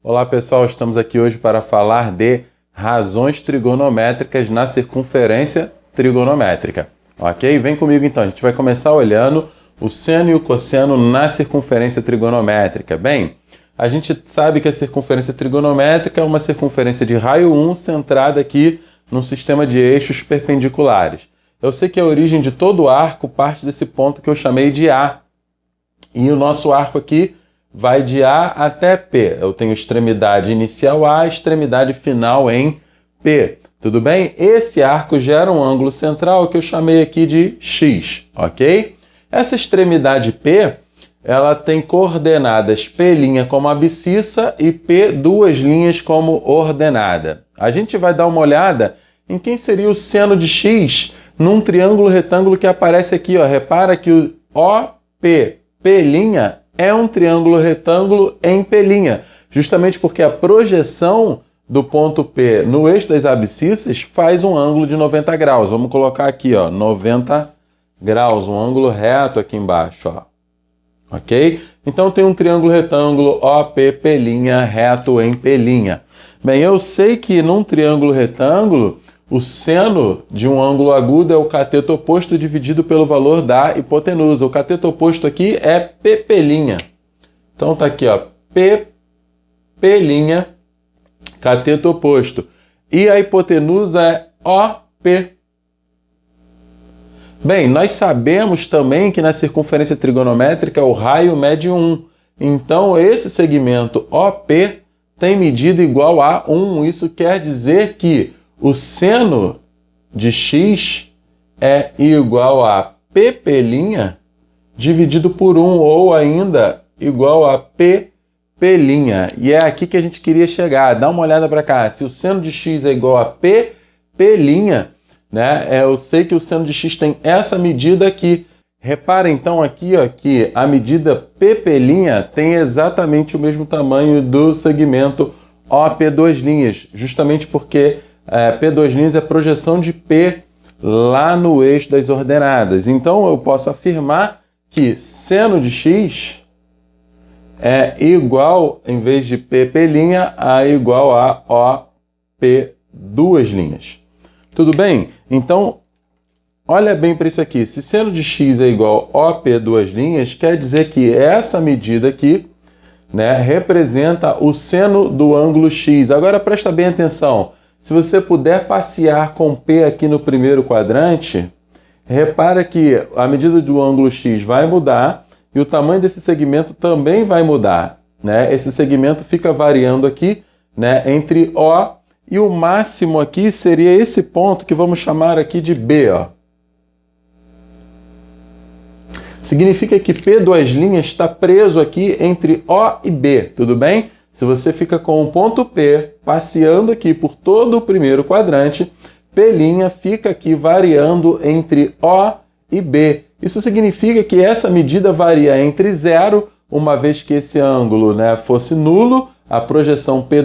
Olá pessoal, estamos aqui hoje para falar de razões trigonométricas na circunferência trigonométrica. Ok? Vem comigo então, a gente vai começar olhando o seno e o cosseno na circunferência trigonométrica. Bem, a gente sabe que a circunferência trigonométrica é uma circunferência de raio 1 centrada aqui num sistema de eixos perpendiculares. Eu sei que a origem de todo arco parte desse ponto que eu chamei de A. E o nosso arco aqui vai de A até P. Eu tenho extremidade inicial A, extremidade final em P. Tudo bem? Esse arco gera um ângulo central que eu chamei aqui de X, ok? Essa extremidade P, ela tem coordenadas P' como abscissa e P duas linhas como ordenada. A gente vai dar uma olhada em quem seria o seno de X num triângulo retângulo que aparece aqui, ó. Repara que o OP P' é um triângulo retângulo em P', justamente porque a projeção do ponto P no eixo das abscissas faz um ângulo de 90 graus. Vamos colocar aqui, ó, 90 graus, um ângulo reto aqui embaixo, ó. Ok? Então tem um triângulo retângulo OP P' reto em P'. Bem, eu sei que num triângulo retângulo o seno de um ângulo agudo é o cateto oposto dividido pelo valor da hipotenusa. O cateto oposto aqui é PP'. Então tá aqui, ó, PP', cateto oposto. E a hipotenusa é OP. Bem, nós sabemos também que na circunferência trigonométrica o raio mede 1. Então esse segmento OP tem medida igual a 1. Isso quer dizer que o seno de X é igual a PP' dividido por 1, ou ainda igual a P'. E é aqui que a gente queria chegar. Dá uma olhada para cá. Se o seno de X é igual a P', né? Eu sei que o seno de X tem essa medida aqui. Repara então aqui, ó, que a medida P' tem exatamente o mesmo tamanho do segmento OP', justamente porque P' é projeção de P lá no eixo das ordenadas. Então eu posso afirmar que seno de X é igual, em vez de P', a igual a OP'. Tudo bem? Então, olha bem para isso aqui. Se seno de X é igual a OP', quer dizer que essa medida aqui, né, representa o seno do ângulo X. Agora presta bem atenção. Se você puder passear com P aqui no primeiro quadrante, repara que a medida do ângulo X vai mudar e o tamanho desse segmento também vai mudar, né? Esse segmento fica variando aqui, né, entre O e o máximo aqui seria esse ponto que vamos chamar aqui de B, ó. Significa que P está preso aqui entre O e B, tudo bem? Se você fica com o ponto P passeando aqui por todo o primeiro quadrante, P' fica aqui variando entre O e B. Isso significa que essa medida varia entre 0, uma vez que esse ângulo, né, fosse nulo, a projeção P'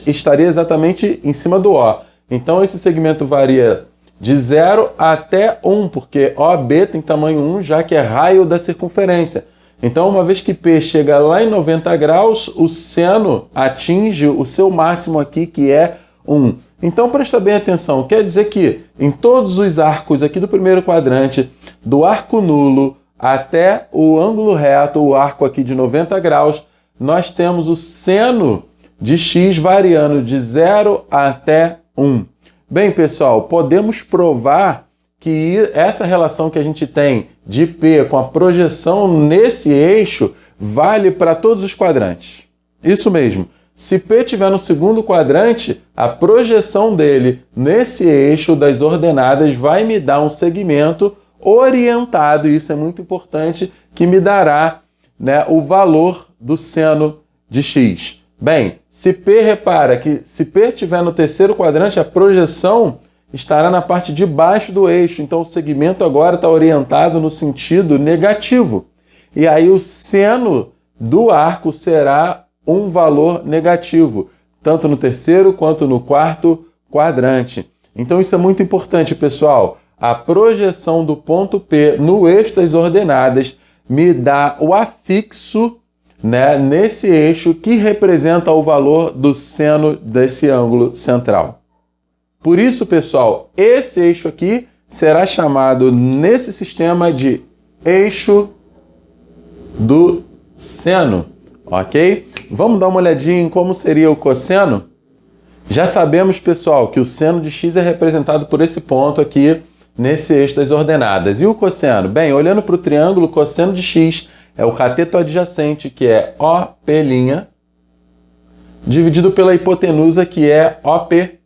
estaria exatamente em cima do O. Então esse segmento varia de 0 até 1, porque OB tem tamanho 1, já que é raio da circunferência. Então, uma vez que P chega lá em 90 graus, o seno atinge o seu máximo aqui, que é 1. Então, presta bem atenção. Quer dizer que em todos os arcos aqui do primeiro quadrante, do arco nulo até o ângulo reto, o arco aqui de 90 graus, nós temos o seno de X variando de 0 até 1. Bem, pessoal, podemos provar que essa relação que a gente tem de P com a projeção nesse eixo vale para todos os quadrantes. Isso mesmo. Se P estiver no segundo quadrante, a projeção dele nesse eixo das ordenadas vai me dar um segmento orientado, e isso é muito importante, que me dará, né, o valor do seno de X. Bem, se P, repara que se P estiver no terceiro quadrante, a projeção estará na parte de baixo do eixo, então o segmento agora está orientado no sentido negativo. E aí o seno do arco será um valor negativo, tanto no terceiro quanto no quarto quadrante. Então isso é muito importante, pessoal. A projeção do ponto P no eixo das ordenadas me dá o afixo né, nesse eixo que representa o valor do seno desse ângulo central. Por isso, pessoal, esse eixo aqui será chamado nesse sistema de eixo do seno, ok? Vamos dar uma olhadinha em como seria o cosseno? Já sabemos, pessoal, que o seno de x é representado por esse ponto aqui nesse eixo das ordenadas. E o cosseno? Bem, olhando para o triângulo, o cosseno de x é o cateto adjacente, que é OP', dividido pela hipotenusa, que é OP.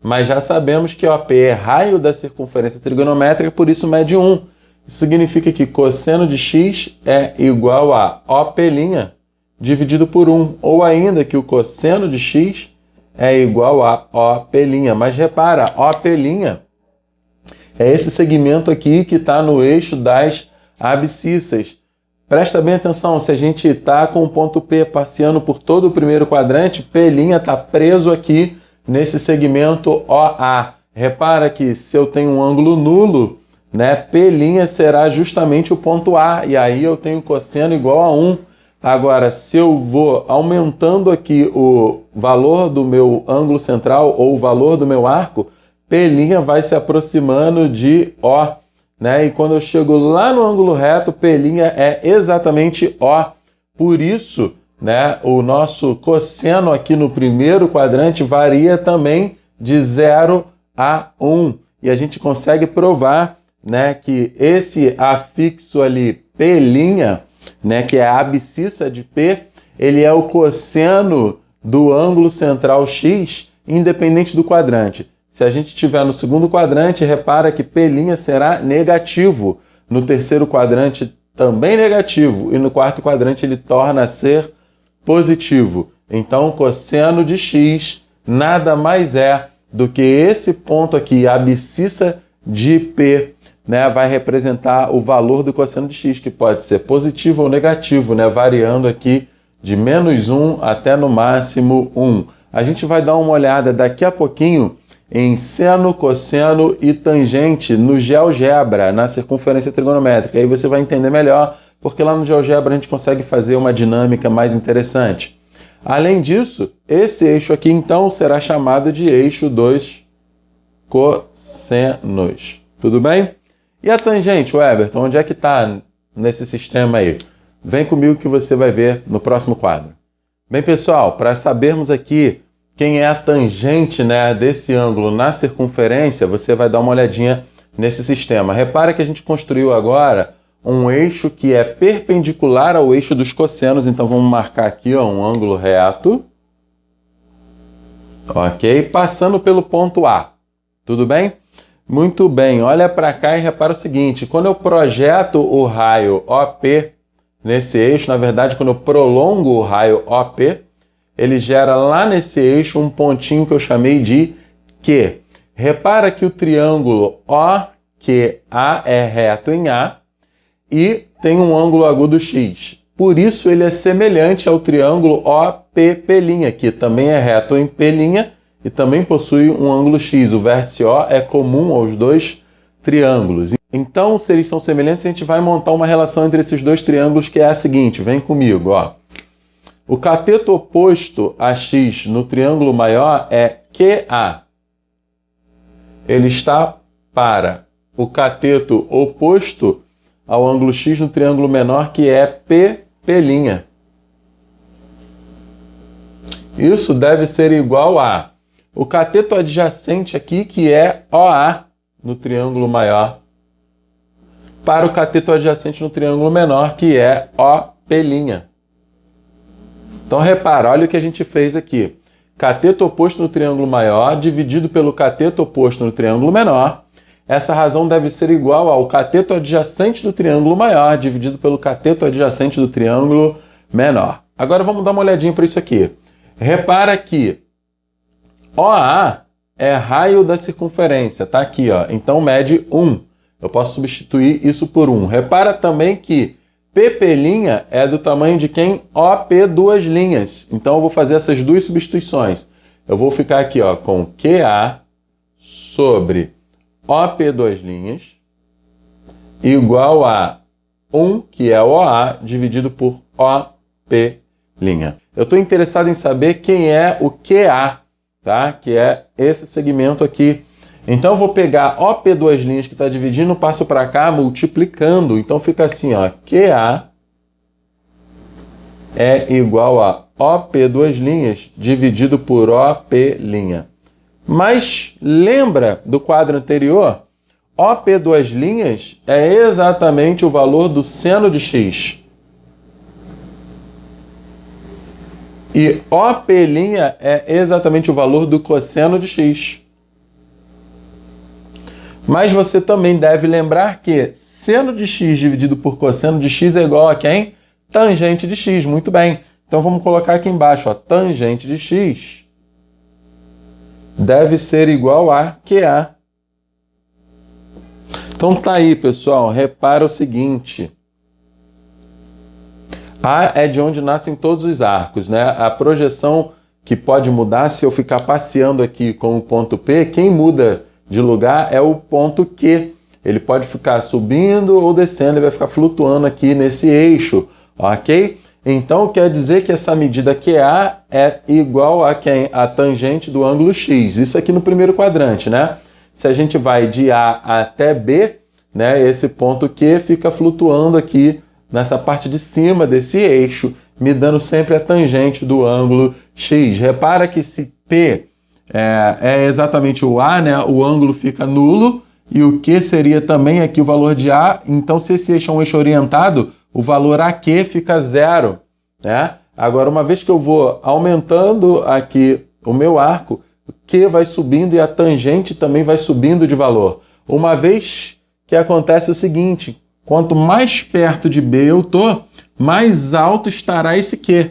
Mas já sabemos que OP é raio da circunferência trigonométrica, por isso mede 1. Isso significa que cosseno de x é igual a OP' dividido por 1. Ou ainda que o cosseno de x é igual a OP'. Mas repara, OP' é esse segmento aqui que está no eixo das abscissas. Presta bem atenção, se a gente está com o ponto P passeando por todo o primeiro quadrante, P' está preso aqui nesse segmento OA. Repara que se eu tenho um ângulo nulo, né, P' será justamente o ponto A, e aí eu tenho cosseno igual a 1. Agora, se eu vou aumentando aqui o valor do meu ângulo central ou o valor do meu arco, P' vai se aproximando de O, né? E quando eu chego lá no ângulo reto, P' é exatamente O. Por isso, né, o nosso cosseno aqui no primeiro quadrante varia também de 0 a 1. E a gente consegue provar, né, que esse afixo ali, P', né, que é a abscissa de P, ele é o cosseno do ângulo central x, independente do quadrante. Se a gente estiver no segundo quadrante, repara que P' será negativo. No terceiro quadrante, também negativo. E no quarto quadrante, ele torna a ser positivo. Então, cosseno de x nada mais é do que esse ponto aqui, a abscissa de P, né, vai representar o valor do cosseno de x, que pode ser positivo ou negativo, né, variando aqui de -1 até no máximo 1. A gente vai dar uma olhada daqui a pouquinho em seno, cosseno e tangente no GeoGebra, na circunferência trigonométrica. Aí você vai entender melhor, porque lá no GeoGebra a gente consegue fazer uma dinâmica mais interessante. Além disso, esse eixo aqui então será chamado de eixo dos cossenos. Tudo bem? E a tangente, Everton, onde é que está nesse sistema aí? Vem comigo que você vai ver no próximo quadro. Bem, pessoal, para sabermos aqui quem é a tangente, né, desse ângulo na circunferência, você vai dar uma olhadinha nesse sistema. Repara que a gente construiu agora um eixo que é perpendicular ao eixo dos cossenos, então vamos marcar aqui, ó, um ângulo reto, ok? Passando pelo ponto A, tudo bem? Muito bem, olha para cá e repara o seguinte, quando eu projeto o raio OP nesse eixo, na verdade, quando eu prolongo o raio OP, ele gera lá nesse eixo um pontinho que eu chamei de Q. Repara que o triângulo OQA é reto em A e tem um ângulo agudo X. Por isso ele é semelhante ao triângulo OPP', que também é reto em P' e também possui um ângulo X. O vértice O é comum aos dois triângulos. Então, se eles são semelhantes, a gente vai montar uma relação entre esses dois triângulos que é a seguinte. Vem comigo, ó. O cateto oposto a x no triângulo maior é QA. Ele está para o cateto oposto ao ângulo x no triângulo menor, que é PP'. Isso deve ser igual a o cateto adjacente aqui, que é OA no triângulo maior, para o cateto adjacente no triângulo menor, que é OP'. Então, repara, olha o que a gente fez aqui. Cateto oposto no triângulo maior dividido pelo cateto oposto no triângulo menor. Essa razão deve ser igual ao cateto adjacente do triângulo maior dividido pelo cateto adjacente do triângulo menor. Agora vamos dar uma olhadinha para isso aqui. Repara que OA é raio da circunferência, tá aqui, ó. Então mede 1. Eu posso substituir isso por 1. Repara também que PP' é do tamanho de quem? OP duas linhas. Então eu vou fazer essas duas substituições. Eu vou ficar aqui, ó, com QA sobre OP duas linhas igual a 1, que é OA, dividido por OP. P'. Eu estou interessado em saber quem é o QA, tá? Que é esse segmento aqui. Então eu vou pegar OP duas linhas que está dividindo, passo para cá, multiplicando. Então fica assim, ó, QA é igual a OP duas linhas dividido por OP'. Mas lembra do quadro anterior? OP duas linhas é exatamente o valor do seno de x. E OP' é exatamente o valor do cosseno de x. Mas você também deve lembrar que seno de x dividido por cosseno de x é igual a quem? Tangente de x. Muito bem. Então vamos colocar aqui embaixo, ó, tangente de x deve ser igual a QA. Então tá aí, pessoal. Repara o seguinte. A é de onde nascem todos os arcos, né? A projeção que pode mudar se eu ficar passeando aqui com o ponto P, quem muda de lugar é o ponto Q. Ele pode ficar subindo ou descendo, ele vai ficar flutuando aqui nesse eixo, ok? Então quer dizer que essa medida QA é igual a quem? A tangente do ângulo X. Isso aqui no primeiro quadrante, né? Se a gente vai de A até B, né, esse ponto Q fica flutuando aqui nessa parte de cima desse eixo, me dando sempre a tangente do ângulo X. Repara que se P é exatamente o A, né, o ângulo fica nulo, e o Q seria também aqui o valor de A. Então, se esse eixo é um eixo orientado, o valor AQ fica zero, né? Agora, uma vez que eu vou aumentando aqui o meu arco, o Q vai subindo e a tangente também vai subindo de valor. Uma vez que acontece o seguinte, quanto mais perto de B eu tô, mais alto estará esse Q,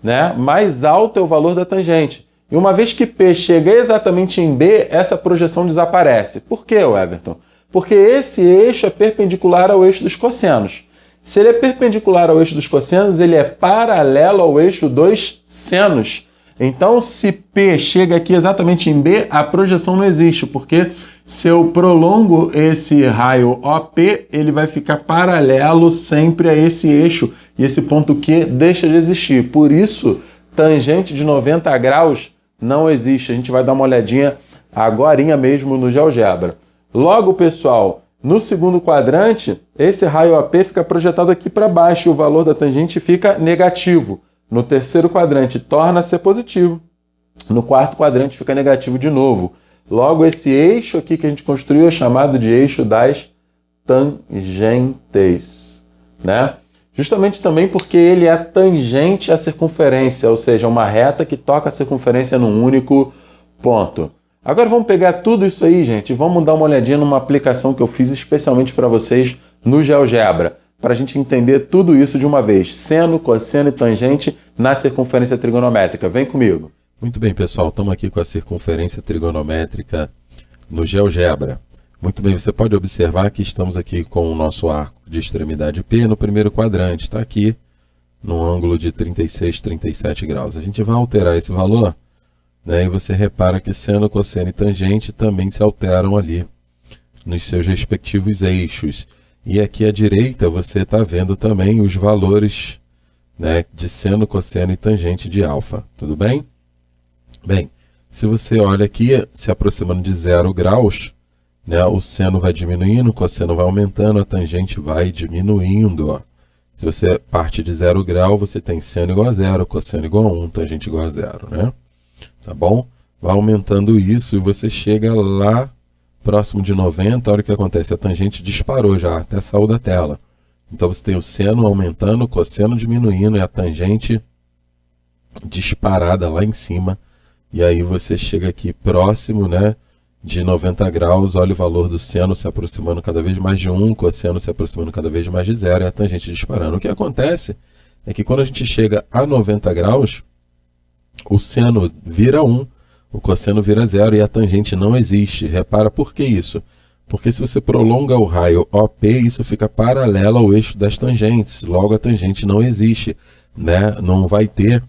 né? Mais alto é o valor da tangente. E uma vez que P chega exatamente em B, essa projeção desaparece. Por quê, Everton? Porque esse eixo é perpendicular ao eixo dos cossenos. Se ele é perpendicular ao eixo dos cossenos, ele é paralelo ao eixo dos senos. Então, se P chega aqui exatamente em B, a projeção não existe, porque se eu prolongo esse raio OP, ele vai ficar paralelo sempre a esse eixo, e esse ponto Q deixa de existir. Por isso, tangente de 90 graus não existe. A gente vai dar uma olhadinha agorinha mesmo no GeoGebra. Logo, pessoal, no segundo quadrante, esse raio OP fica projetado aqui para baixo e o valor da tangente fica negativo. No terceiro quadrante, torna-se positivo. No quarto quadrante, fica negativo de novo. Logo, esse eixo aqui que a gente construiu é chamado de eixo das tangentes, né? Justamente também porque ele é tangente à circunferência, ou seja, uma reta que toca a circunferência num único ponto. Agora vamos pegar tudo isso aí, gente, e vamos dar uma olhadinha numa aplicação que eu fiz especialmente para vocês no GeoGebra, para a gente entender tudo isso de uma vez. Seno, cosseno e tangente na circunferência trigonométrica. Vem comigo. Muito bem, pessoal. Estamos aqui com a circunferência trigonométrica no GeoGebra. Muito bem, você pode observar que estamos aqui com o nosso arco de extremidade P no primeiro quadrante. Está aqui no ângulo de 36, 37 graus. A gente vai alterar esse valor, né, e você repara que seno, cosseno e tangente também se alteram ali nos seus respectivos eixos. E aqui à direita você está vendo também os valores, né, de seno, cosseno e tangente de alfa. Tudo bem? Bem, se você olha aqui, se aproximando de 0 graus, né, o seno vai diminuindo, o cosseno vai aumentando, a tangente vai diminuindo. Ó. Se você parte de 0 grau, você tem seno igual a 0, cosseno igual a 1, tangente igual a 0, né? Tá bom? Vai aumentando isso e você chega lá próximo de 90, a hora que acontece, a tangente disparou já, até saiu da tela. Então você tem o seno aumentando, o cosseno diminuindo e a tangente disparada lá em cima. E aí você chega aqui próximo, né, de 90 graus, olha o valor do seno se aproximando cada vez mais de 1, cosseno se aproximando cada vez mais de 0 e a tangente disparando. O que acontece é que quando a gente chega a 90 graus, o seno vira 1, o cosseno vira 0 e a tangente não existe. Repara por que isso? Porque se você prolonga o raio OP, isso fica paralelo ao eixo das tangentes, logo a tangente não existe, né? Não vai ter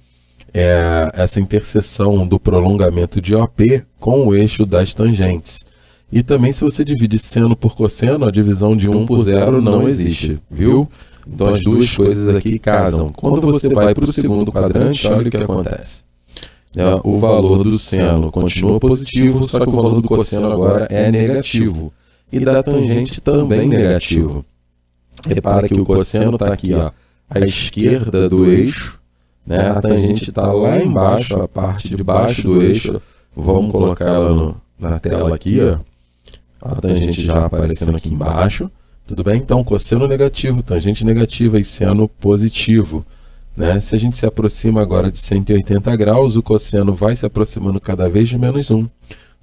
essa interseção do prolongamento de OP com o eixo das tangentes. E também se você divide seno por cosseno, a divisão de 1 por 0 não existe, viu? Então as duas coisas aqui casam. Quando você vai para o segundo quadrante, olha o que acontece. O valor do seno continua positivo, só que o valor do cosseno agora é negativo. E da tangente também negativo. Repara que o cosseno está aqui, ó, à esquerda do eixo, né? A tangente está lá embaixo, a parte de baixo do eixo. Vamos colocar ela na tela aqui, ó. A tangente já aparecendo aqui embaixo. Tudo bem? Então, cosseno negativo, tangente negativa e seno positivo. Né? Se a gente se aproxima agora de 180 graus, o cosseno vai se aproximando cada vez de menos 1.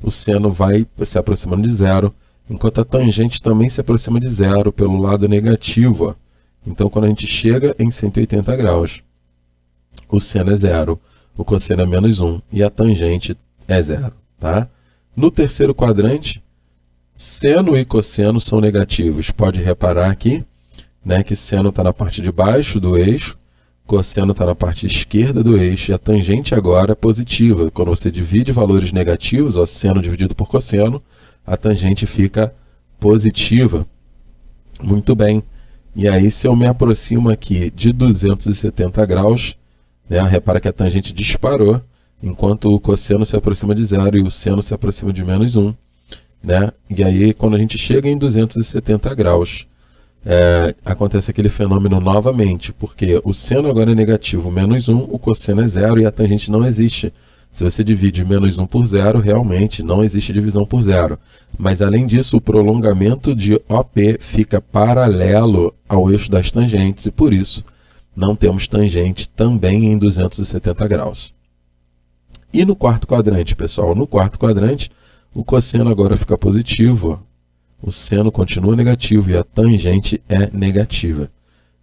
O seno vai se aproximando de 0, enquanto a tangente também se aproxima de 0 pelo lado negativo. Ó. Então, quando a gente chega em 180 graus, o seno é 0, o cosseno é menos 1 e a tangente é 0. Tá? No terceiro quadrante, seno e cosseno são negativos. Pode reparar aqui, né, que seno está na parte de baixo do eixo, cosseno está na parte esquerda do eixo e a tangente agora é positiva. Quando você divide valores negativos, ó, seno dividido por cosseno, a tangente fica positiva. Muito bem. E aí, se eu me aproximo aqui de 270 graus, né, repara que a tangente disparou, enquanto o cosseno se aproxima de 0 e o seno se aproxima de menos 1. Né? E aí, quando a gente chega em 270 graus, acontece aquele fenômeno novamente, porque o seno agora é negativo, menos 1, o cosseno é 0 e a tangente não existe. Se você divide menos 1 por 0, realmente não existe divisão por 0. Mas, além disso, o prolongamento de OP fica paralelo ao eixo das tangentes e, por isso, não temos tangente também em 270 graus. E no quarto quadrante, pessoal? No quarto quadrante, o cosseno agora fica positivo, ó. O seno continua negativo e a tangente é negativa.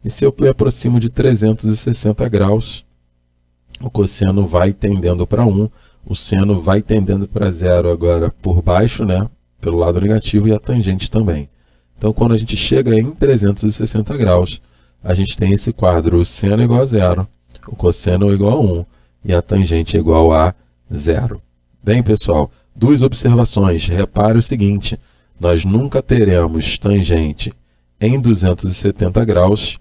E se eu me aproximo de 360 graus, o cosseno vai tendendo para 1, o seno vai tendendo para 0 agora por baixo, né, pelo lado negativo, e a tangente também. Então, quando a gente chega em 360 graus, a gente tem esse quadro, o seno é igual a 0, o cosseno é igual a 1 e a tangente é igual a 0. Bem, pessoal, duas observações. Repare o seguinte, nós nunca teremos tangente em 270 graus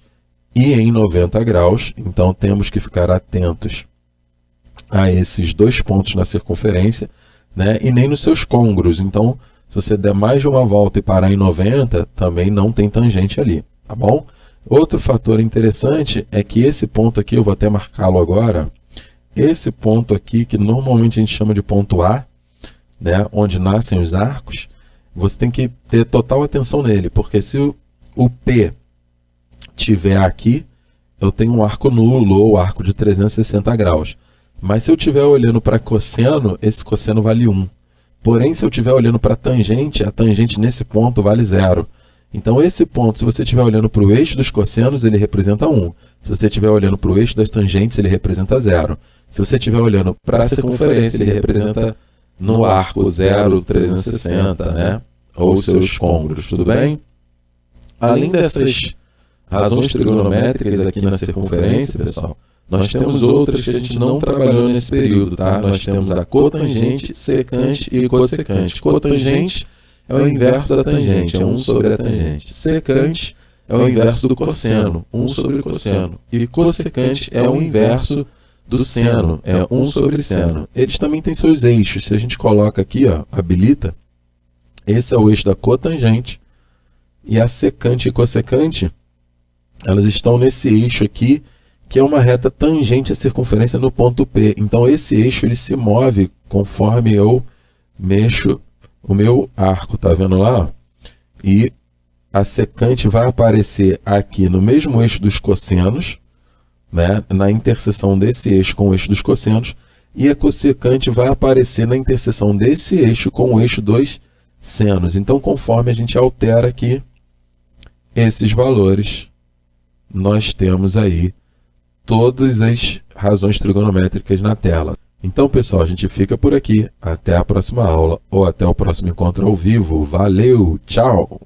e em 90 graus, então temos que ficar atentos a esses dois pontos na circunferência, né? E nem nos seus côngruos. Então, se você der mais de uma volta e parar em 90, também não tem tangente ali, tá bom? Outro fator interessante é que esse ponto aqui, eu vou até marcá-lo agora, esse ponto aqui, que normalmente a gente chama de ponto A, né? Onde nascem os arcos, você tem que ter total atenção nele, porque se o P tiver aqui, eu tenho um arco nulo ou arco de 360 graus. Mas se eu estiver olhando para cosseno, esse cosseno vale 1. Porém, se eu estiver olhando para tangente, a tangente nesse ponto vale 0. Então, esse ponto, se você estiver olhando para o eixo dos cossenos, ele representa 1. Se você estiver olhando para o eixo das tangentes, ele representa 0. Se você estiver olhando para a circunferência, ele representa no arco 0, 360, né? Ou seus côngruos, tudo bem? Além dessas razões trigonométricas aqui na circunferência, pessoal, nós temos outras que a gente não trabalhou nesse período, tá? Nós temos a cotangente, secante e cossecante. Cotangente é o inverso da tangente, é 1 sobre a tangente. Secante é o inverso do cosseno, 1 sobre o cosseno. E cossecante é o inverso do seno, é 1 sobre seno. Eles também têm seus eixos. Se a gente coloca aqui, ó, habilita, esse é o eixo da cotangente e a secante e cossecante, elas estão nesse eixo aqui, que é uma reta tangente à circunferência no ponto P. Então, esse eixo ele se move conforme eu mexo o meu arco, tá vendo lá? E a secante vai aparecer aqui no mesmo eixo dos cossenos, né? Na interseção desse eixo com o eixo dos cossenos, e a cossecante vai aparecer na interseção desse eixo com o eixo dos senos. Então, conforme a gente altera aqui esses valores, nós temos aí todas as razões trigonométricas na tela. Então, pessoal, a gente fica por aqui. Até a próxima aula ou até o próximo encontro ao vivo. Valeu, tchau!